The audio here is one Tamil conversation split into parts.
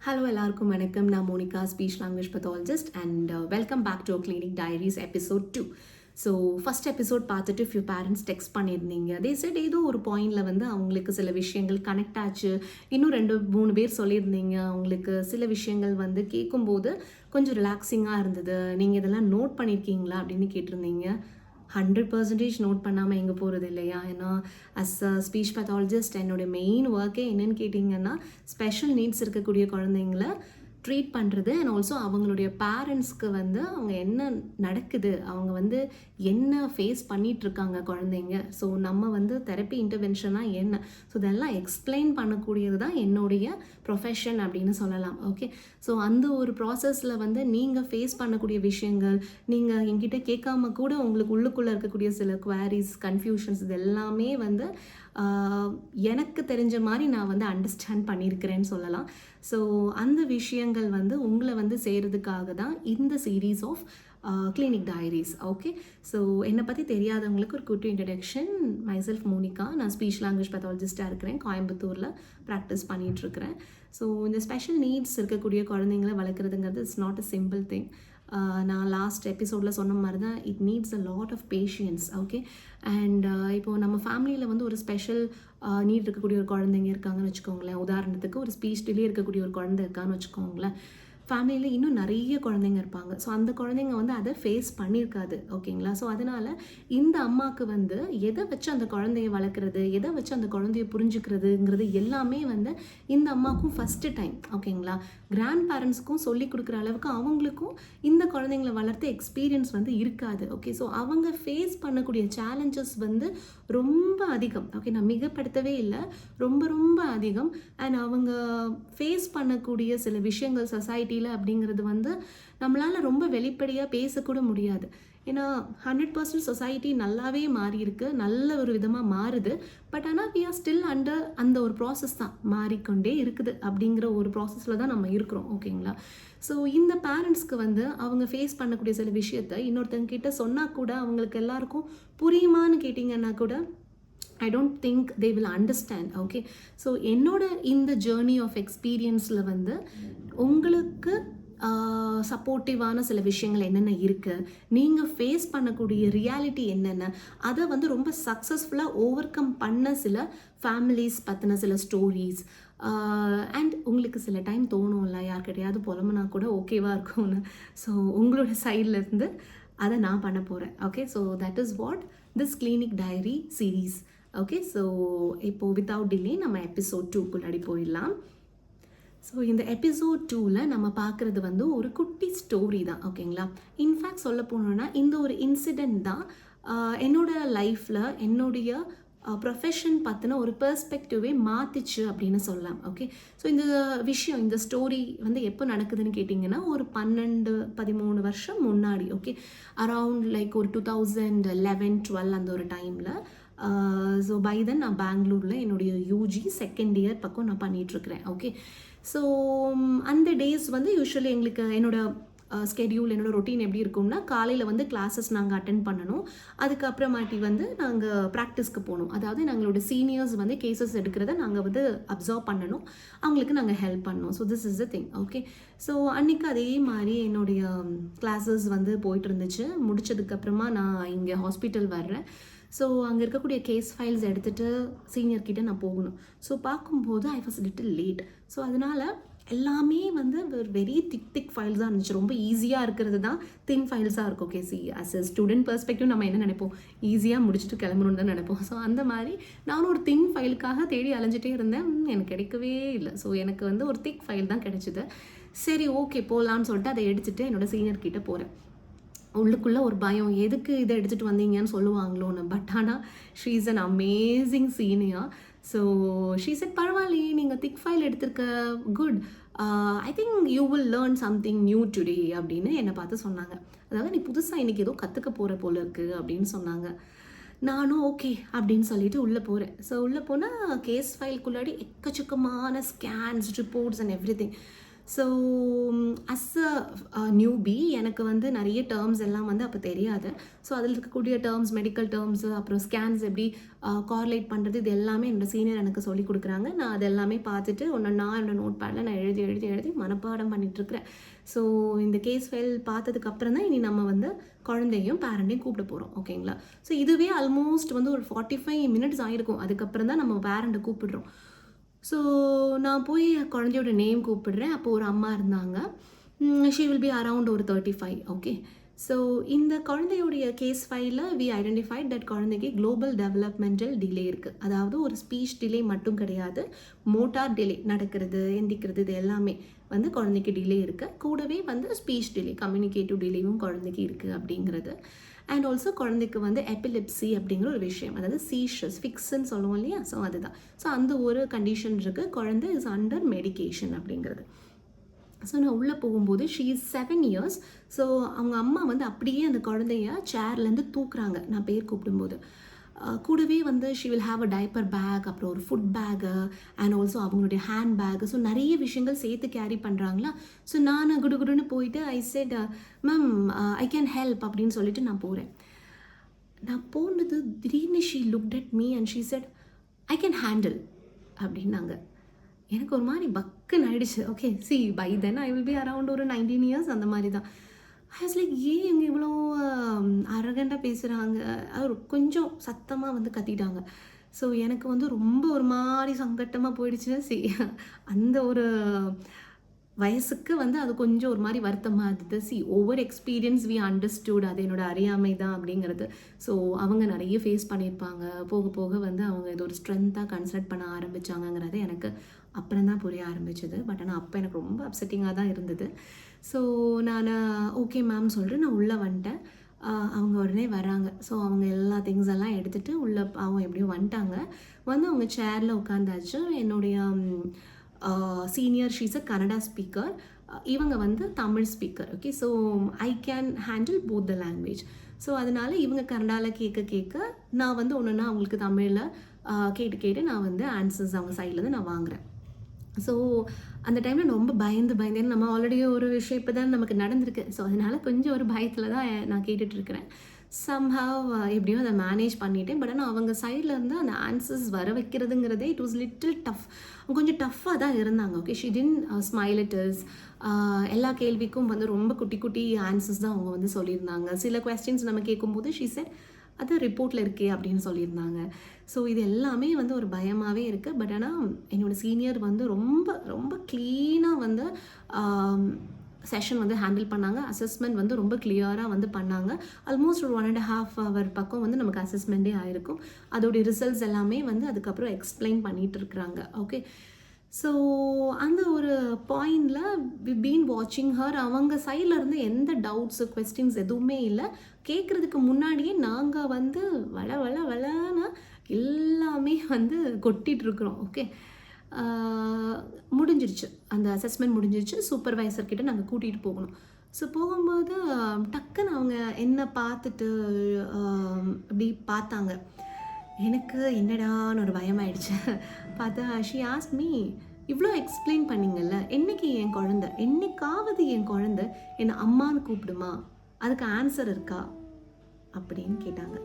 ஹலோ எல்லாருக்கும் வணக்கம். நான் Monica, speech language pathologist and welcome back to clinic diaries episode 2. So first episode பார்த்துட்டு ஃபியூ பேரண்ட்ஸ் டெக்ஸ்ட் பண்ணியிருந்தீங்க. அதே செட் ஏதோ ஒரு பாயிண்டில் வந்து அவங்களுக்கு சில விஷயங்கள் கனெக்ட் ஆச்சு. இன்னும் 2-3 பேர் சொல்லியிருந்தீங்க அவங்களுக்கு சில விஷயங்கள் வந்து கேட்கும்போது கொஞ்சம் ரிலாக்ஸிங்காக இருந்தது. நீங்கள் இதெல்லாம் நோட் பண்ணியிருக்கீங்களா அப்படின்னு கேட்டிருந்தீங்க. 100% நோட் பண்ணாமல் எங்கே போகிறது இல்லையா? ஏன்னா அஸ் அ ஸ்பீச் பேத்தாலஜிஸ்ட் என்னோடய மெயின் ஒர்க்கே என்னென்னு கேட்டிங்கன்னா ஸ்பெஷல் நீட்ஸ் இருக்கக்கூடிய குழந்தைங்கள ட்ரீட் பண்ணுறது அண்ட் ஆல்சோ அவங்களுடைய பேரண்ட்ஸ்க்கு வந்து அவங்க என்ன நடக்குது, அவங்க வந்து என்ன ஃபேஸ் பண்ணிகிட்ருக்காங்க குழந்தைங்க. ஸோ நம்ம வந்து தெரப்பி இன்டர்வென்ஷனாக என்ன, ஸோ இதெல்லாம் எக்ஸ்பிளைன் பண்ணக்கூடியது தான் என்னுடைய ப்ரொஃபஷன் அப்படின்னு சொல்லலாம். ஓகே, ஸோ அந்த ஒரு ப்ராசஸில் வந்து நீங்கள் ஃபேஸ் பண்ணக்கூடிய விஷயங்கள், நீங்கள் என்கிட்ட கேட்காம கூட உங்களுக்கு உள்ளுக்குள்ளே இருக்கக்கூடிய சில குவாரிஸ், கன்ஃபியூஷன்ஸ் இது எல்லாமே வந்து எனக்கு தெரிஞ்ச மாதிரி நான் வந்து அண்டர்ஸ்டாண்ட் பண்ணியிருக்கிறேன்னு சொல்லலாம். ஸோ அந்த விஷயங்கள் வந்து உங்களை வந்து செய்கிறதுக்காக தான் இந்த series of clinic diaries. Okay, so என்னை பற்றி தெரியாதவங்களுக்கு ஒரு குட்டி இன்ட்ரடக்ஷன். மைசெல்ஃப் மோனிகா, நான் ஸ்பீச் லாங்குவேஜ் பேத்தாலஜிஸ்ட்டாக இருக்கிறேன். கோயம்புத்தூரில் ப்ராக்டிஸ் பண்ணிகிட்ருக்கிறேன். ஸோ இந்த ஸ்பெஷல் நீட்ஸ் இருக்கக்கூடிய குழந்தைங்களை வளர்க்குறதுங்கிறது it's not a simple thing. நான் லாஸ்ட் எபிசோடில் சொன்ன மாதிரி தான் it needs a lot of patience. Okay, and இப்போது நம்ம ஃபேமிலியில் வந்து ஒரு ஸ்பெஷல் நீட் இருக்கக்கூடிய ஒரு குழந்தைங்க இருக்காங்கன்னு வச்சுக்கோங்களேன். உதாரணத்துக்கு ஒரு ஸ்பீச் டிலே இருக்கக்கூடிய ஒரு குழந்தை இருக்கான்னு வச்சுக்கோங்களேன். ஃபேமிலியில் இன்னும் நிறைய குழந்தைங்க இருப்பாங்க. ஸோ அந்த குழந்தைங்க வந்து அதை ஃபேஸ் பண்ணியிருக்காது. ஓகேங்களா? ஸோ அதனால் இந்த அம்மாவுக்கு வந்து எதை வச்சு அந்த குழந்தைய வளர்க்குறது, எதை வச்சு அந்த குழந்தைய புரிஞ்சுக்கிறதுங்கிறது எல்லாமே வந்து இந்த அம்மாவுக்கும் ஃபஸ்ட்டு டைம். ஓகேங்களா? கிராண்ட் பேரண்ட்ஸ்க்கும் சொல்லி கொடுக்குற அளவுக்கு அவங்களுக்கும் இந்த குழந்தைங்கள வளர்த்த எக்ஸ்பீரியன்ஸ் வந்து இருக்காது. ஓகே, ஸோ அவங்க ஃபேஸ் பண்ணக்கூடிய சேலஞ்சஸ் வந்து ரொம்ப அதிகம். ஓகே, நான் மிகப்படுத்தவே இல்லை, ரொம்ப ரொம்ப அதிகம். அண்ட் அவங்க ஃபேஸ் பண்ணக்கூடிய சில விஷயங்கள் சொசைட்டியில் அப்படிங்கிறது வந்து நம்மளால் ரொம்ப வெளிப்படையாக பேசக்கூட முடியாது. ஏன்னா 100% சொசைட்டி நல்லாவே மாறி இருக்கு, நல்ல ஒரு விதமாக மாறுது. பட் ஆனால் வி ஆர் ஸ்டில் அண்டர் அந்த ஒரு ப்ராசஸ் தான், மாறிக்கொண்டே இருக்குது அப்படிங்கிற ஒரு ப்ராசஸில் தான் நம்ம இருக்கிறோம். ஓகேங்களா? ஸோ இந்த பேரண்ட்ஸ்க்கு வந்து அவங்க ஃபேஸ் பண்ணக்கூடிய சில விஷயத்தை இன்னொருத்தங்க கிட்ட சொன்னால் கூட அவங்களுக்கு எல்லாருக்கும் புரியுமான்னு கேட்டிங்கன்னா கூட I don't think they will understand. Okay, so என்னோட இந்த ஜேர்னி ஆஃப் எக்ஸ்பீரியன்ஸில் வந்து உங்களுக்கு சப்போர்ட்டிவான சில விஷயங்கள் என்னென்ன இருக்குது, நீங்கள் ஃபேஸ் பண்ணக்கூடிய ரியாலிட்டி என்னென்ன, அதை வந்து ரொம்ப சக்ஸஸ்ஃபுல்லாக ஓவர் கம் பண்ண சில ஃபேமிலிஸ் பற்றின சில ஸ்டோரிஸ். அண்ட் உங்களுக்கு சில டைம் தோணும்ல யார்கிட்டையாவது புலம்புனா கூட ஓகேவாக இருக்கும்னு. ஸோ உங்களோட சைட்லேருந்து அதை நான் பண்ண போகிறேன். Okay, so that is what this clinic diary series. Okay, so இப்போது வித்தவுட் டிலே நம்ம எபிசோட் 2க்குள்ளாடி போயிடலாம். ஸோ இந்த எபிசோட் 2ல் நம்ம பார்க்குறது வந்து ஒரு குட்டி ஸ்டோரி தான். ஓகேங்களா? இன்ஃபேக்ட் சொல்ல போனோன்னா இந்த ஒரு இன்சிடெண்ட் தான் என்னோடய லைஃப்பில் என்னுடைய ப்ரொஃபஷன் பற்றின ஒரு பெர்ஸ்பெக்டிவே மாற்றிச்சு அப்படின்னு சொல்லலாம். ஓகே, ஸோ இந்த விஷயம், இந்த ஸ்டோரி வந்து எப்போ நடக்குதுன்னு கேட்டிங்கன்னா ஒரு 12-13 வருஷம் முன்னாடி. ஓகே, அரவுண்ட் லைக் ஒரு 2011-12 அந்த ஒரு டைமில். ஸோ பை தென் நான் பெங்களூரில் என்னுடைய யூஜி செகண்ட் இயர் பக்கம் நான் பண்ணிகிட்ருக்கிறேன். ஓகே, ஸோ அந்த டேஸ் வந்து யூஸ்வலி எங்களுக்கு என்னோடய ஸ்கெடியூல், என்னோடய ரொட்டீன் எப்படி இருக்கும்னா காலையில் வந்து கிளாஸஸ் நாங்கள் அட்டென்ட் பண்ணணும். அதுக்கப்புறமாட்டி வந்து நாங்கள் ப்ராக்டிஸ்க்கு போகணும். அதாவது நாங்களோட சீனியர்ஸ் வந்து கேசஸ் எடுக்கிறத நாங்கள் வந்து அப்சர்வ் பண்ணணும், அவங்களுக்கு நாங்கள் ஹெல்ப் பண்ணணும். So this is the thing. Okay, so அன்றைக்கி அதே மாதிரி என்னுடைய கிளாஸஸ் வந்து போயிட்டு இருந்துச்சு. முடித்ததுக்கப்புறமா நான் இங்கே ஹாஸ்பிட்டல் வர்றேன். ஸோ அங்கே இருக்கக்கூடிய கேஸ் ஃபைல்ஸ் எடுத்துகிட்டு சீனியர்கிட்ட நான் போகணும். ஸோ பார்க்கும்போது I was little late. So அதனால் எல்லாமே வந்து வெரி திக் ஃபைல்ஸாக இருந்துச்சு. ரொம்ப ஈஸியாக இருக்கிறது தான் தின் ஃபைல்ஸாக இருக்கும். Okay, see as a student perspective நம்ம என்ன நினைப்போம், ஈஸியாக முடிச்சுட்டு கிளம்பணுன்னு தான் நினைப்போம். ஸோ அந்த மாதிரி நானும் ஒரு தின் ஃபைலுக்காக தேடி அலைஞ்சிட்டே இருந்தேன். எனக்கு கிடைக்கவே இல்லை. ஸோ எனக்கு வந்து ஒரு திக் ஃபைல் தான் கிடைச்சிது. சரி, ஓகே போகலான்னு சொல்லிட்டு அதை எடுத்துகிட்டு என்னோடய சீனியர்கிட்ட போகிறேன். உள்ளுக்குள்ளே ஒரு பயம், எதுக்கு இதை எடுத்துகிட்டு வந்தீங்கன்னு சொல்லுவாங்களோன்னு. பட் ஆனால் she is an amazing senior. So she said, பரவாயில்லையே நீங்கள் திக் ஃபைல் எடுத்திருக்க, good, I think you will learn something new today அப்படின்னு என்னை பார்த்து சொன்னாங்க. அதாவது நீ புதுசாக இன்றைக்கி ஏதோ கற்றுக்க போகிற போல இருக்குது அப்படின்னு சொன்னாங்க. நானும் ஓகே அப்படின்னு சொல்லிட்டு உள்ளே போகிறேன். ஸோ உள்ளே போனால் கேஸ் ஃபைல்குள்ளாடி எக்கச்சக்கமான scans, reports and everything. So as a newbie எனக்கு வந்து நிறைய டேர்ம்ஸ் எல்லாம் வந்து அப்போ தெரியாது. ஸோ அதில் இருக்கக்கூடிய டேர்ம்ஸ், மெடிக்கல் டேர்ம்ஸு, அப்புறம் ஸ்கேன்ஸ் எப்படி கார்லேட் பண்ணுறது, இது எல்லாமே என்னோடய சீனியர் எனக்கு சொல்லிக் கொடுக்குறாங்க. நான் அது எல்லாமே பார்த்துட்டு நான் என்னோடய நோட் பேடில் நான் எழுதி எழுதி எழுதி மனப்பாடம் பண்ணிகிட்ருக்கிறேன். ஸோ இந்த கேஸ் ஃபைல் பார்த்ததுக்கப்புறம் தான் இனி நம்ம வந்து குழந்தையும் பேரண்ட்டையும் கூப்பிட போகிறோம். ஓகேங்களா? ஸோ இதுவே ஆல்மோஸ்ட் வந்து ஒரு 45 மினிட்ஸ் ஆகிருக்கும். அதுக்கப்புறம் தான் நம்ம பேரண்ட்டை கூப்பிடுறோம். ஸோ நான் போய் குழந்தையோட நேம் கூப்பிடுறேன். அப்போ ஒரு அம்மா இருந்தாங்க. ஷீ வில் பி அரவுண்ட் ஒரு 35. ஓகே. ஸோ இந்த குழந்தையுடைய கேஸ் ஃபைலில் வி ஐடென்டிஃபைட் தட் குழந்தைக்கு குளோபல் டெவலப்மெண்டல் டிலே இருக்குது. அதாவது ஒரு ஸ்பீச் டிலே மட்டும் கிடையாது, மோட்டார் டிலே, நடக்கிறது, எந்திக்கிறது, இது எல்லாமே வந்து குழந்தைக்கு டிலே இருக்குது. கூடவே வந்து ஸ்பீச் டிலே, கம்யூனிகேட்டிவ் டிலேவும் குழந்தைக்கு இருக்குது அப்படிங்கிறது. அண்ட் ஆல்சோ குழந்தைக்கு வந்து எபிலிப்சி அப்படிங்கிற ஒரு விஷயம், அதாவது சீஷஸ், ஃபிக்ஸ்ன்னு சொல்லுவோம் இல்லையா? ஸோ அதுதான். ஸோ அந்த ஒரு கண்டிஷன் இருக்குது. குழந்தை இஸ் அண்டர் மெடிகேஷன் அப்படிங்கிறது. ஸோ நான் உள்ளே போகும்போது ஷீ இஸ் 7 இயர்ஸ். ஸோ அவங்க அம்மா வந்து அப்படியே அந்த குழந்தைய சேர்லேருந்து தூக்குறாங்க நான் பேர் கூப்பிடும்போது. கூடவே வந்து she will have a diaper bag, அப்புறம் ஒரு ஃபுட் பேக்கு, அண்ட் ஆல்சோ அவங்களுடைய ஹேண்ட் பேக்கு. ஸோ நிறைய விஷயங்கள் சேர்த்து கேரி பண்ணுறாங்களா. ஸோ நான் குடுகுடுன்னு போயிட்டு I said, ma'am I can help அப்படின்னு சொல்லிட்டு நான் போகிறேன். நான் போனது திடீர்னு she looked at me and she said, I can handle அப்படின்னாங்க. எனக்கு ஒரு மாதிரி பக்குன்னு ஆகிடுச்சு. Okay, see by then I will be around ஒரு 19 இயர்ஸ் அந்த மாதிரி தான். ஐ வாஸ் லைக், ஏன் இவங்க இவ்வளோ அரகண்டாக பேசுகிறாங்க, அவர் கொஞ்சம் சத்தமாக வந்து கத்திட்டாங்க. ஸோ எனக்கு வந்து ரொம்ப ஒரு மாதிரி சங்கட்டமாக போயிடுச்சு. அந்த ஒரு வயசுக்கு வந்து அது கொஞ்சம் ஒரு மாதிரி வருத்தமாக இருந்தது. ஓவர் எக்ஸ்பீரியன்ஸ் வி அண்டர்ஸ்டூட், அது என்னோட அறியாமை தான் அப்படிங்கிறது. ஸோ அவங்க நிறைய ஃபேஸ் பண்ணியிருப்பாங்க. போக போக வந்து அவங்க இது ஒரு ஸ்ட்ரென்த்தாக கன்சிடர் பண்ண ஆரம்பித்தாங்கங்கிறது எனக்கு அப்புறம் தான் புரிய ஆரம்பிச்சது. பட் ஆனால் அப்போ எனக்கு ரொம்ப அப்செட்டிங்காக தான் இருந்தது. ஸோ நான் ஓகே மேம் சொல்லிட்டு நான் உள்ளே வந்துட்டேன். அவங்க உடனே வராங்க. ஸோ அவங்க எல்லா திங்ஸ் எல்லாம் எடுத்துகிட்டு உள்ளே அவங்க எப்படியும் வந்துட்டாங்க. வந்து அவங்க சேரில் உட்காந்தாச்சு. என்னுடைய senior, she's a Kannada speaker, இவங்க வந்து Tamil speaker. Okay, so I can handle both the language. So அதனால் இவங்க கன்னடாவில் கேட்க நான் வந்து ஒன்றுன்னா அவங்களுக்கு தமிழில் கேட்டு நான் வந்து ஆன்சர்ஸ் அவங்க சைட்லேருந்து நான் வாங்குகிறேன். ஸோ அந்த டைமில் ரொம்ப பயந்து நம்ம ஆல்ரெடி ஒரு விஷயம் இப்போ தான் நமக்கு நடந்திருக்கு. ஸோ அதனால் கொஞ்சம் ஒரு பயத்தில் தான் நான் கேட்டுட்ருக்கிறேன். சம்ஹவ் எப்படியோ அதை மேனேஜ் பண்ணிட்டேன். பட் ஆனால் அவங்க சைடில் இருந்து அந்த ஆன்சர்ஸ் வர வைக்கிறதுங்கிறதே இட் வாஸ் லிட்டில் டஃப். கொஞ்சம் டஃப்பாக தான் இருந்தாங்க. Okay, she then smile it is. எல்லா கேள்விக்கும் வந்து ரொம்ப குட்டி குட்டி ஆன்சர்ஸ் தான் அவங்க வந்து சொல்லியிருந்தாங்க. சில கொஸ்டின்ஸ் நம்ம கேட்கும்போது ஷி செட், அது ரிப்போர்ட்டில் இருக்கே அப்படின்னு சொல்லியிருந்தாங்க. ஸோ இது எல்லாமே வந்து ஒரு பயமாகவே இருக்குது. பட் ஆனால் என்னோடய சீனியர் வந்து ரொம்ப ரொம்ப க்ளீனாக வந்து செஷன் வந்து ஹேண்டில் பண்ணாங்க. அசஸ்மெண்ட் வந்து ரொம்ப கிளியராக வந்து பண்ணாங்க. ஆல்மோஸ்ட் ஒரு 1.5 hour பக்கம் வந்து நமக்கு அசஸ்மெண்ட்டே ஆகிருக்கும். அதோடைய ரிசல்ட்ஸ் எல்லாமே வந்து அதுக்கப்புறம் எக்ஸ்பிளைன் பண்ணிகிட்டு இருக்கிறாங்க. ஓகே, ஸோ அந்த ஒரு பாயிண்டில் வி பீன் வாட்சிங் ஹர். அவங்க சைடில் இருந்து எந்த டவுட்ஸு, கொஸ்டின்ஸ் எதுவுமே இல்லை. கேட்குறதுக்கு முன்னாடியே நாங்கள் வந்து வளன்னு எல்லாமே வந்து கொட்டிகிட்ருக்குறோம். ஓகே, முடிஞ்சிருச்சு, அந்த அசஸ்மெண்ட் முடிஞ்சிருச்சு. சூப்பர்வைசர்கிட்ட நாங்கள் கூட்டிகிட்டு போகணும். ஸோ போகும்போது டக்குன்னு அவங்க என்னை பார்த்துட்டு அப்படி பார்த்தாங்க. எனக்கு என்னடான்னு ஒரு பயமாயிடுச்சு. பார்த்தா ஷி ஆஸ்க்ட் மீ, இவ்வளோ எக்ஸ்பிளைன் பண்ணிங்கல்ல, என்னைக்காவது என் குழந்தை என்னை அம்மான்னு கூப்பிடுமா, அதுக்கு ஆன்சர் இருக்கா அப்படின்னு கேட்டாங்க.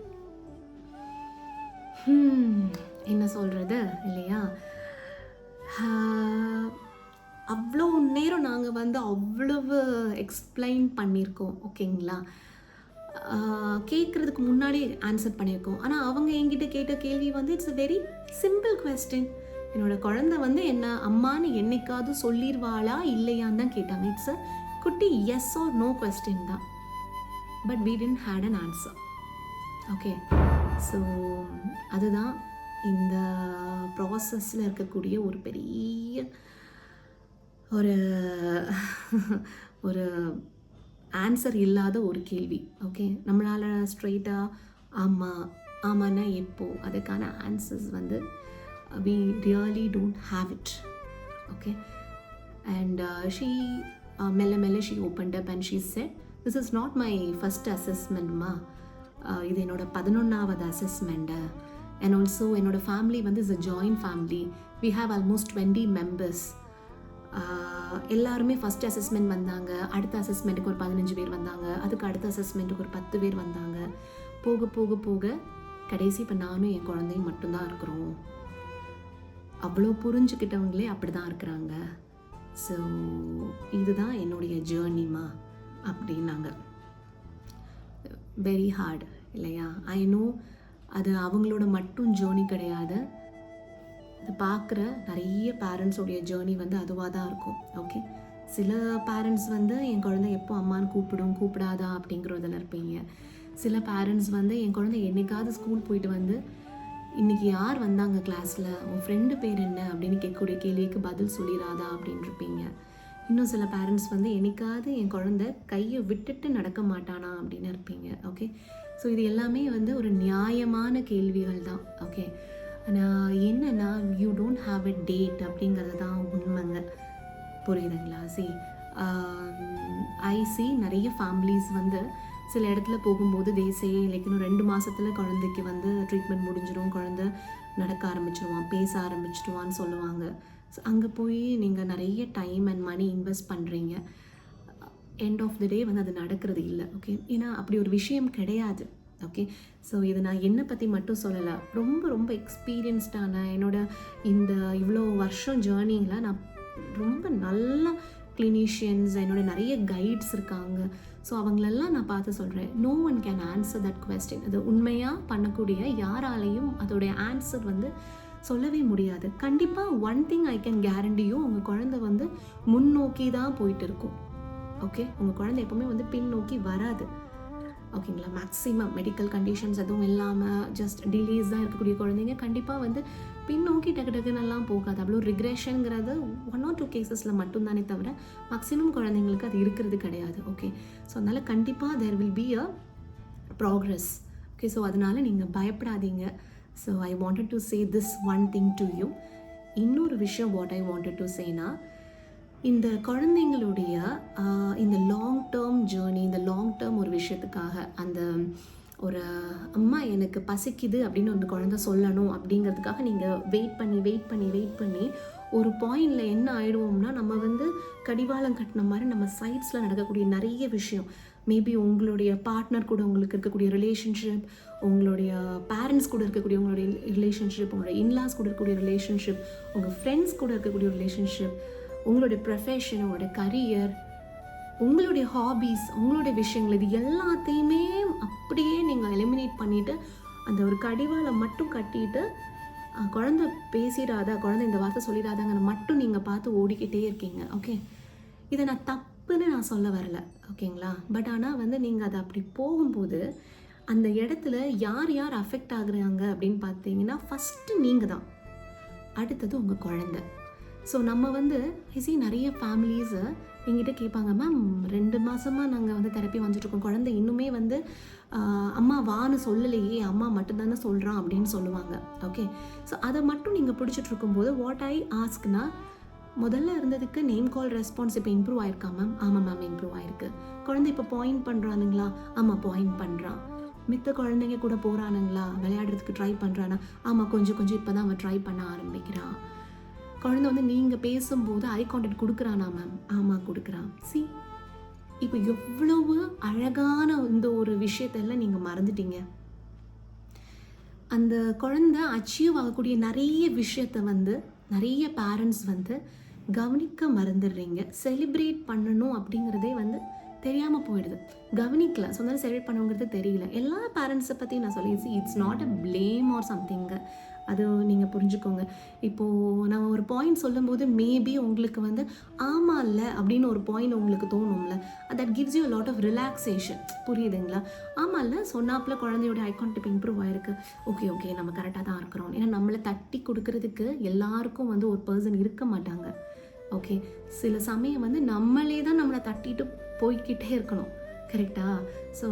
என்ன சொல்கிறது இல்லையா? அவ்வளோ நேரம் நாங்கள் வந்து அவ்வளவு எக்ஸ்பிளைன் பண்ணியிருக்கோம். ஓகேங்களா? கேட்குறதுக்கு முன்னாடி ஆன்சர் பண்ணியிருக்கோம். ஆனால் அவங்க என்கிட்ட கேட்ட கேள்வி வந்து it's a very simple question. என்னோட குழந்தை வந்து என்ன அம்மான்னு என்னைக்காவது சொல்லிடுவாளா இல்லையான்னு தான் கேட்டாங்க. இட்ஸ் அ குட்டி எஸ் ஆர் நோ கொஸ்டின் தான். But we didn't had an answer. Okay, so அதுதான் இந்த ப்ராசஸில் இருக்கக்கூடிய ஒரு பெரிய ஒரு ஆன்சர் இல்லாத ஒரு கேள்வி. ஓகே, நம்மளால் ஸ்ட்ரெயிட்டாக ஆமான்னா எப்போ அதுக்கான ஆன்சர்ஸ் வந்து we really don't have it. Okay, and she மெல்ல she opened up and she said, this is not my first assessment ma, இது என்னோட 11வது அசஸ்மெண்ட். அண்ட் ஆல்சோ என்னோட ஃபேமிலி வந்து is a joint family. we have almost 20 members. எல்லாருமே ஃபஸ்ட் அசஸ்மெண்ட் வந்தாங்க, அடுத்த அசஸ்மெண்ட்டுக்கு ஒரு 15 பேர் வந்தாங்க, அதுக்கு அடுத்த அசஸ்மெண்ட்டுக்கு ஒரு 10 பேர் வந்தாங்க. போக போக போக கடைசி இப்போ நானும் என் குழந்தையும் மட்டும்தான் இருக்கிறோம். அவ்வளோ புரிஞ்சுக்கிட்டவங்களே அப்படி தான் இருக்கிறாங்க. ஸோ இதுதான் என்னுடைய ஜேர்னிமா அப்படின்னாங்க. வெரி ஹார்ட் இல்லையா? ஐ நோ அது அவங்களோட மட்டும் ஜேர்னி கிடையாது. அது பார்க்குற நிறைய பேரண்ட்ஸோடைய ஜேர்னி வந்து அதுவாக தான் இருக்கும். ஓகே, சில பேரண்ட்ஸ் வந்து என் குழந்தை எப்போ அம்மான்னு கூப்பிடாதா அப்படிங்கிறதில் இருப்பீங்க. சில பேரண்ட்ஸ் வந்து என் குழந்தை என்னைக்காவது ஸ்கூல் போயிட்டு வந்து இன்றைக்கி யார் வந்தாங்க கிளாஸில், உன் ஃப்ரெண்டு பேர் என்ன அப்படின்னு கேட்கக்கூடிய கேள்விக்கு பதில் சொல்லிடாதா அப்படின்னு இருப்பீங்க. இன்னும் சில பேரண்ட்ஸ் வந்து என்னைக்காவது என் குழந்தை கையை விட்டுட்டு நடக்க மாட்டானா அப்படின்னு இருப்பீங்க. ஓகே, ஸோ இது எல்லாமே வந்து ஒரு நியாயமான கேள்விகள் தான். ஓகே, ஆனால் என்னென்னா you don't have a date அப்படிங்கிறது தான் உண்மைங்க. புரியுதுங்களா? ஐ சி நிறைய ஃபேமிலிஸ் வந்து சில இடத்துல போகும்போது தேசே லைக் இன்னும் 2 மாதத்தில் குழந்தைக்கு வந்து ட்ரீட்மெண்ட் முடிஞ்சிடும், குழந்தை நடக்க ஆரம்பிச்சிடுவான், பேச ஆரம்பிச்சிடுவான்னு சொல்லுவாங்க. ஸோ அங்கே போய் நீங்கள் நிறைய டைம் அண்ட் மணி இன்வெஸ்ட் பண்ணுறீங்க. எண்ட் ஆஃப் த டே வந்து அது நடக்கிறது இல்லை. ஓகே, ஏன்னா அப்படி ஒரு விஷயம் கிடையாது. ஓகே, ஸோ இது நான் என்னை பற்றி மட்டும் சொல்லலை, ரொம்ப ரொம்ப எக்ஸ்பீரியன்ஸ்டான என்னோட இந்த இவ்வளோ வருஷம் ஜேர்னியில் நான் ரொம்ப நல்ல கிளினிஷியன்ஸ், என்னோட நிறைய கைட்ஸ் இருக்காங்க. ஸோ அவங்களெல்லாம் நான் பார்த்து சொல்கிறேன், no one can answer that question. அது உண்மையாக பண்ணக்கூடிய யாராலையும் அதோடைய ஆன்சர் வந்து சொல்லவே முடியாது. கண்டிப்பாக ஒன் திங் ஐ கேன் கேரண்டியும், உங்கள் குழந்தை வந்து முன்னோக்கி தான் போயிட்டு இருக்கும். ஓகே, உங்கள் குழந்தை எப்போவுமே வந்து பின்னோக்கி வராது. ஓகேங்களா? மேக்ஸிமம் மெடிக்கல் கண்டிஷன்ஸ் எதுவும் இல்லாமல் ஜஸ்ட் டிலேஸ் தான் இருக்கக்கூடிய குழந்தைங்க கண்டிப்பாக வந்து பின்னோக்கி டக்குன்னெல்லாம் போகாது. அவ்வளோ ரிக்ரெஷனுங்கிறது 1 or 2 கேசஸில் மட்டும்தானே தவிர மேக்ஸிமம் குழந்தைங்களுக்கு அது இருக்கிறது கிடையாது. ஓகே, ஸோ அதனால் கண்டிப்பாக there will be a progress. Okay, so அதனால் நீங்கள் பயப்படாதீங்க. So I wanted to say this one thing to you. இன்னொரு விஷயம் வாட் ஐ வாண்டட் டு சேனா, இந்த குழந்தைங்களுடைய இந்த லாங் டேர்ம் ஜேர்னி, இந்த லாங் டேர்ம் ஒரு விஷயத்துக்காக அந்த ஒரு அம்மா எனக்கு பசிக்குது அப்படின்னு ஒரு குழந்தை சொல்லணும் அப்படிங்கிறதுக்காக நீங்கள் வெயிட் பண்ணி ஒரு பாயிண்டில் என்ன ஆகிடுவோம்னா, நம்ம வந்து கடிவாளம் கட்டின மாதிரி நம்ம சைட்ஸில் நடக்கக்கூடிய நிறைய விஷயம், மேபி உங்களுடைய பார்ட்னர் கூட உங்களுக்கு இருக்கக்கூடிய ரிலேஷன்ஷிப், உங்களுடைய பேரண்ட்ஸ் கூட இருக்கக்கூடிய உங்களுடைய ரிலேஷன்ஷிப், உங்களுடைய இன்லாஸ் கூட இருக்கக்கூடிய ரிலேஷன்ஷிப், உங்கள் ஃப்ரெண்ட்ஸ் கூட இருக்கக்கூடிய ரிலேஷன்ஷிப், உங்களுடைய ப்ரொஃபஷன், உங்களுடைய கரியர், உங்களுடைய ஹாபீஸ், உங்களுடைய விஷயங்கள், இது எல்லாத்தையுமே அப்படியே நீங்கள் எலிமினேட் பண்ணிவிட்டு அந்த ஒரு கடிவாளம் மட்டும் கட்டிட்டு குழந்தை பேசிடாதா, குழந்தை இந்த வார்த்தை சொல்லிடாதாங்கிற மட்டும் நீங்கள் பார்த்து ஓடிக்கிட்டே இருக்கீங்க. ஓகே, இதை நான் தப்புன்னு நான் சொல்ல வரல. ஓகேங்களா? பட் ஆனால் வந்து நீங்கள் அதை அப்படி போகும்போது அந்த இடத்துல யார் யார் அஃபெக்ட் ஆகுறாங்க அப்படின்னு பார்த்தீங்கன்னா, ஃபஸ்ட்டு நீங்கள் தான், அடுத்தது உங்கள் குழந்தை. ஸோ நம்ம வந்து நிறைய ஃபேமிலிஸை எங்கிட்ட கேட்பாங்க, மேம் 2 மாதமாக நாங்கள் வந்து தெரப்பி வந்துட்டுருக்கோம், குழந்தை இன்னுமே வந்து அம்மா வான்னு சொல்லலையே, அம்மா மட்டும்தானே சொல்கிறான் அப்படின்னு சொல்லுவாங்க. ஓகே, ஸோ அதை மட்டும் நீங்கள் பிடிச்சிட்டு இருக்கும்போது வாட் ஐ ஆஸ்க்னா, முதல்ல இருந்ததுக்கு நேம் கால் ரெஸ்பான்ஸ் இப்போ இம்ப்ரூவ் ஆயிருக்கா மேம்? ஆமாம் மேம், இம்ப்ரூவ் ஆயிருக்கு. குழந்தை இப்போ பாயிண்ட் பண்ணுறானுங்களா? ஆமாம், பாயிண்ட் பண்ணுறான். மித்த குழந்தைங்க கூட போகிறானுங்களா, விளையாடுறதுக்கு ட்ரை பண்ணுறானா? ஆமாம், கொஞ்சம் இப்போ தான் அவன் ட்ரை பண்ண ஆரம்பிக்கிறான். குழந்தை வந்து நீங்கள் பேசும்போது ஐ கான்டாக்ட் கொடுக்குறானா மேம்? ஆமாம், கொடுக்குறான். இப்போ எவ்வளவு அழகான இந்த ஒரு விஷயத்தெல்லாம் நீங்கள் மறந்துட்டீங்க. அந்த குழந்தை அச்சீவ் ஆகக்கூடிய நிறைய விஷயத்தை வந்து நிறைய பேரண்ட்ஸ் வந்து கவனிக்க மறந்துடுறீங்க. செலிப்ரேட் பண்ணணும் அப்படிங்கிறதே வந்து தெரியாமல் போயிடுது. கவனிக்கல, சொன்னாலும் செலிப்ரேட் பண்ணுங்கிறது தெரியல. எல்லா பேரண்ட்ஸை பற்றி நான் சொல்லிடுச்சு, it's not a blame or something. அது நீங்கள் புரிஞ்சுக்கோங்க. இப்போது நான் ஒரு பாயிண்ட் சொல்லும்போது மேபி உங்களுக்கு வந்து ஆமாம் இல்லை அப்படின்னு ஒரு பாயிண்ட் உங்களுக்கு தோணும்ல, that gives you lot of relaxation. புரியுதுங்களா? ஆமாம் இல்லை சொன்னாப்புல குழந்தையோட ஐ கான்டாக்ட் இம்ப்ரூவ் ஆயிருக்கு, ஓகே நம்ம கரெக்டாக தான் இருக்கிறோம். ஏன்னா நம்மளை தட்டி கொடுக்கறதுக்கு எல்லாருக்கும் வந்து ஒரு பர்சன் இருக்க மாட்டாங்க. ஓகே, சில சமயம் வந்து நம்மளே தான் நம்மளை தட்டிட்டு போய்கிட்டே இருக்கணும். கரெக்டாக? ஸோ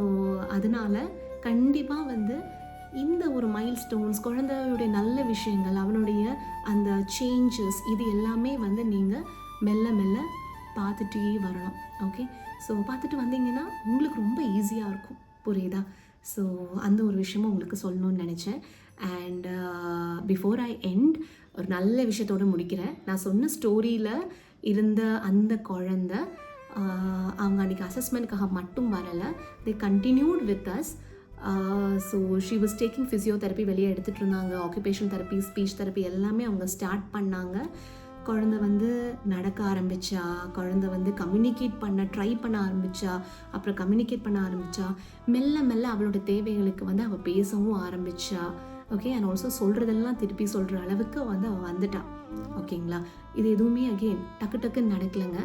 அதனால் கண்டிப்பாக வந்து இந்த ஒரு மைல் ஸ்டோன்ஸ், குழந்தையுடைய நல்ல விஷயங்கள், அவனுடைய அந்த சேஞ்சஸ், இது எல்லாமே வந்து நீங்கள் மெல்ல மெல்ல பார்த்துட்டே வரணும். ஓகே, ஸோ பார்த்துட்டு வந்தீங்கன்னா உங்களுக்கு ரொம்ப ஈஸியாக இருக்கும். புரியுதா? ஸோ அந்த ஒரு விஷயமும் உங்களுக்கு சொல்லணும்னு நினச்சேன். அண்ட் பிஃபோர் ஐ எண்ட் ஒரு நல்ல விஷயத்தோடு முடிக்கிறேன். நான் சொன்ன ஸ்டோரியில் இருந்த அந்த குழந்தை அவங்க அன்றைக்கி அசஸ்மெண்ட்காக மட்டும் வரலை, they continued with us. So she was taking physiotherapy வெளியே எடுத்துகிட்டு இருந்தாங்க, ஆக்குபேஷன் தெரப்பி, ஸ்பீச் தெரப்பி எல்லாமே அவங்க ஸ்டார்ட் பண்ணாங்க. குழந்தை வந்து நடக்க ஆரம்பித்தா, குழந்தை வந்து கம்யூனிகேட் பண்ண ட்ரை பண்ண ஆரம்பித்தா, அப்புறம் கம்யூனிகேட் பண்ண ஆரம்பித்தா, மெல்ல மெல்ல அவளோட தேவைகளுக்கு வந்து அவள் பேசவும் ஆரம்பித்தா. ஓகே, அண்ட் ஆல்சோ சொல்கிறதெல்லாம் திருப்பி சொல்கிற அளவுக்கு வந்து அவள் வந்துட்டா. ஓகேங்களா, இது எதுவுமே அகெயின் டக்கு டக்குன்னு நடக்கலைங்க.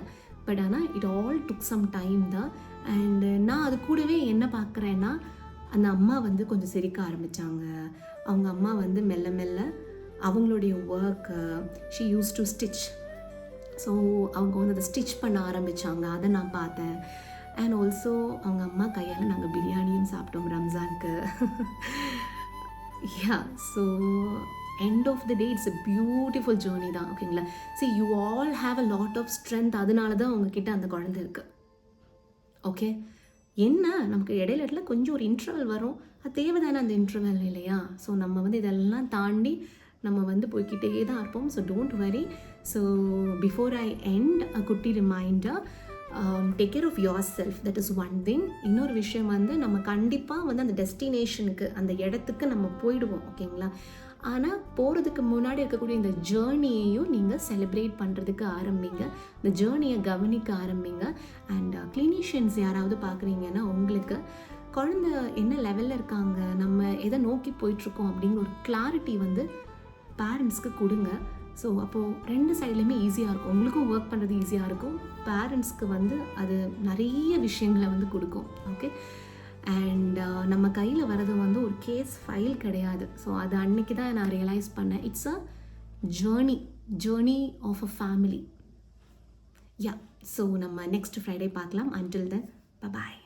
பட் ஆனால் it all took some time தான். அண்டு நான் அது கூடவே என்ன பார்க்குறேன்னா, அந்த அம்மா வந்து கொஞ்சம் சிரிக்க ஆரம்பித்தாங்க. அவங்க அம்மா வந்து மெல்ல மெல்ல அவங்களுடைய work she use to stitch. So அவங்க வந்து அதை ஸ்டிச் பண்ண ஆரம்பித்தாங்க, அதை நான் பார்த்தேன். அண்ட் ஆல்சோ அவங்க அம்மா கையால் நாங்கள் பிரியாணியும் சாப்பிட்டோம் ரம்ஜானுக்கு. யா, so end of the day it's a beautiful journey தான். ஓகேங்களா, see you all have a lot of strength. அதனால தான் உங்ககிட்ட அந்த குழந்தை இருக்குது. ஓகே, என்ன நமக்கு இடையில கொஞ்சம் ஒரு இன்டர்வல் வரும், அது தேவைதானே அந்த இன்டர்வல், இல்லையா? ஸோ நம்ம வந்து இதெல்லாம் தாண்டி நம்ம வந்து போய்கிட்டே தான் இருப்போம். So don't worry. So before I end a குட்டி reminder, take care of yourself, that is one thing. இன்னொரு விஷயம் வந்து நம்ம கண்டிப்பாக வந்து அந்த டெஸ்டினேஷனுக்கு, அந்த இடத்துக்கு நம்ம போயிடுவோம். ஓகேங்களா, ஆனால் போகிறதுக்கு முன்னாடி இருக்கக்கூடிய இந்த ஜேர்னியையும் நீங்கள் செலிப்ரேட் பண்ணுறதுக்கு ஆரம்பிங்க, இந்த ஜேர்னியை கவனிக்க ஆரம்பிங்க. அண்ட் கிளினிஷியன்ஸ் யாராவது பார்க்குறீங்கன்னா உங்களுக்கு குழந்தை என்ன லெவலில் இருக்காங்க, நம்ம எதை நோக்கி போயிட்டுருக்கோம் அப்படிங்கிற ஒரு கிளாரிட்டி வந்து பேரண்ட்ஸ்க்கு கொடுங்க. ஸோ அப்போது ரெண்டு சைட்லேயுமே ஈஸியாக இருக்கும், உங்களுக்கும் ஒர்க் பண்ணுறது ஈஸியாக இருக்கும், பேரண்ட்ஸ்க்கு வந்து அது நிறைய விஷயங்களை வந்து கொடுக்கும். ஓகே, அண்ட் நம்ம கையில் வர்றது வந்து ஒரு கேஸ் ஃபைல் கிடையாது. ஸோ அது அன்றைக்கி தான் நான் ரியலைஸ் பண்ணேன், it's a journey of a family. Yeah, so நம்ம நெக்ஸ்ட் ஃப்ரைடே பார்க்கலாம். அன்டில் தென், பை பாய்.